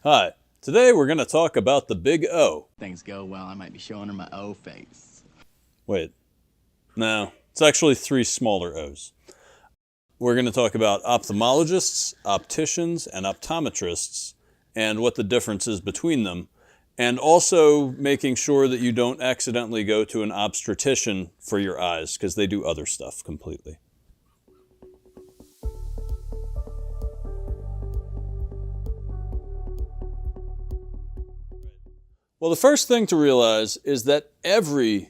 Hi, today we're going to talk about the big O. Things go well, I might be showing her my O face. Wait, no, it's actually three smaller O's. We're going to talk about ophthalmologists, opticians, and optometrists, and what the difference is between them, and also making sure that you don't accidentally go to an obstetrician for your eyes, because they do other stuff completely. Well, the first thing to realize is that every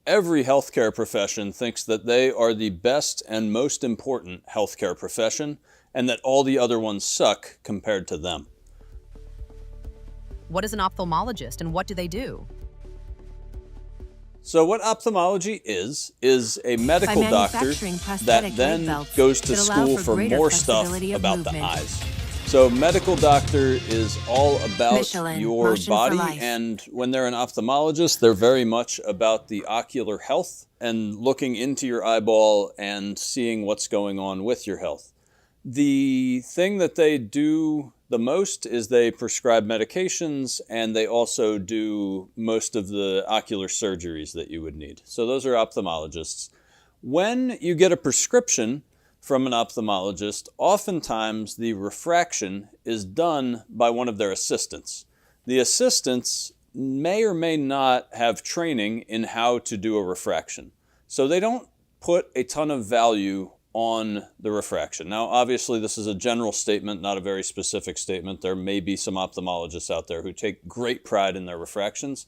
healthcare profession thinks that they are the best and most important healthcare profession, and that all the other ones suck compared to them. What is an ophthalmologist and what do they do? So what ophthalmology is a medical doctor that then goes to school for more stuff about the eyes. So medical doctor is all about your body, and when they're an ophthalmologist, they're very much about the ocular health and looking into your eyeball and seeing what's going on with your health. The thing that they do the most is they prescribe medications, and they also do most of the ocular surgeries that you would need. So those are ophthalmologists. When you get a prescription from an ophthalmologist, oftentimes the refraction is done by one of their assistants. The assistants may or may not have training in how to do a refraction. So they don't put a ton of value on the refraction. Now, obviously, this is a general statement, not a very specific statement. There may be some ophthalmologists out there who take great pride in their refractions,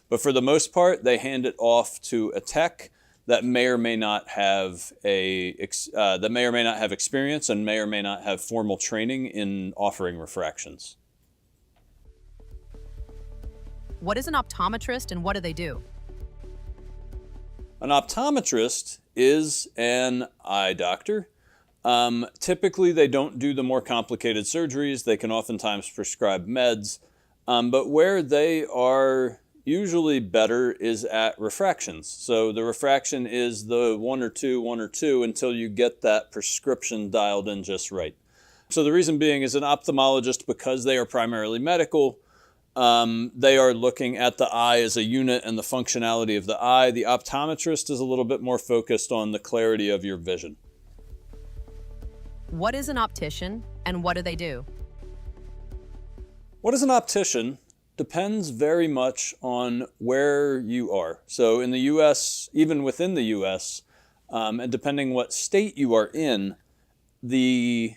but for the most part, they hand it off to a tech that may or may not have experience and may or may not have formal training in offering refractions. What is an optometrist and what do they do? An optometrist is an eye doctor. Typically, they don't do the more complicated surgeries. They can oftentimes prescribe meds, but where they are usually better is at refractions. So the refraction is the one or two until you get that prescription dialed in just right. So the reason being is an ophthalmologist, because they are primarily medical, they are looking at the eye as a unit and the functionality of the eye. The optometrist is a little bit more focused on the clarity of your vision. What is an optician and what do they do? What is an optician? Depends very much on where you are. So in the U.S., even within the U.S., and depending what state you are in, the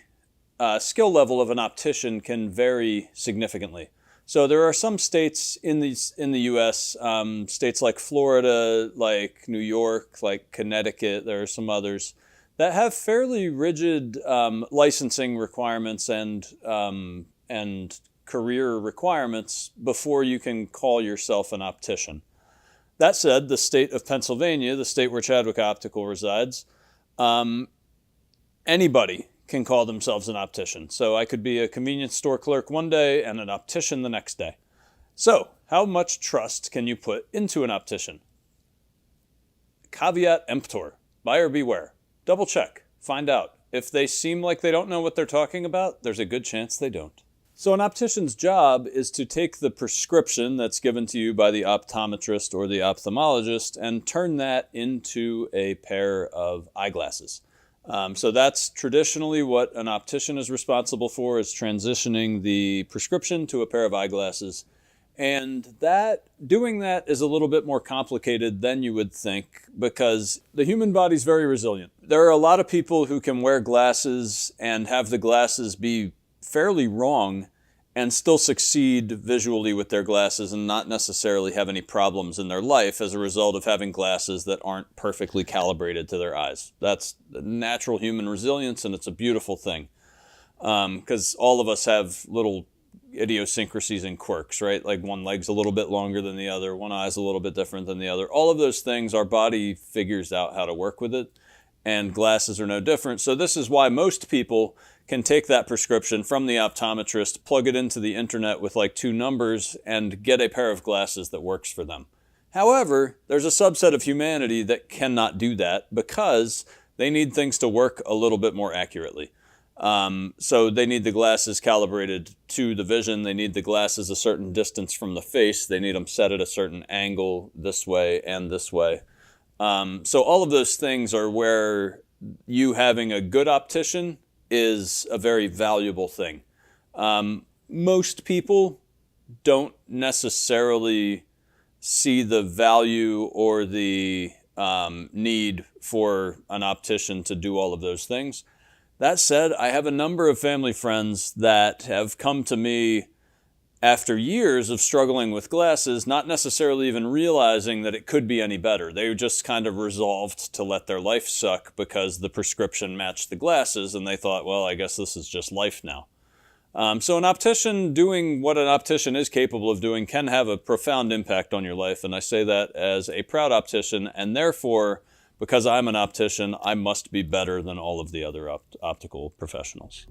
skill level of an optician can vary significantly. So there are some states in the U.S., states like Florida, like New York, like Connecticut, there are some others, that have fairly rigid licensing requirements and career requirements before you can call yourself an optician. That said, the state of Pennsylvania, the state where Chadwick Optical resides, anybody can call themselves an optician. So I could be a convenience store clerk one day and an optician the next day. So how much trust can you put into an optician? Caveat emptor, buyer beware. Double check, find out. If they seem like they don't know what they're talking about, there's a good chance they don't. So an optician's job is to take the prescription that's given to you by the optometrist or the ophthalmologist and turn that into a pair of eyeglasses. So that's traditionally what an optician is responsible for, is transitioning the prescription to a pair of eyeglasses. And doing that is a little bit more complicated than you would think, because the human body is very resilient. There are a lot of people who can wear glasses and have the glasses be fairly wrong and still succeed visually with their glasses and not necessarily have any problems in their life as a result of having glasses that aren't perfectly calibrated to their eyes. That's natural human resilience, and it's a beautiful thing, because all of us have little idiosyncrasies and quirks, right? Like one leg's a little bit longer than the other, one eye's a little bit different than the other. All of those things, our body figures out how to work with it, and glasses are no different. So this is why most people can take that prescription from the optometrist, plug it into the internet with like 2 numbers, and get a pair of glasses that works for them. However, there's a subset of humanity that cannot do that because they need things to work a little bit more accurately. So they need the glasses calibrated to the vision. They need the glasses a certain distance from the face. They need them set at a certain angle this way and this way. So all of those things are where you having a good optician is a very valuable thing. Most people don't necessarily see the value or the need for an optician to do all of those things. That said, I have a number of family friends that have come to me after years of struggling with glasses, not necessarily even realizing that it could be any better. They just kind of resolved to let their life suck because the prescription matched the glasses, and they thought, well, I guess this is just life now. So an optician doing what an optician is capable of doing can have a profound impact on your life, and I say that as a proud optician, and therefore, because I'm an optician, I must be better than all of the other optical professionals.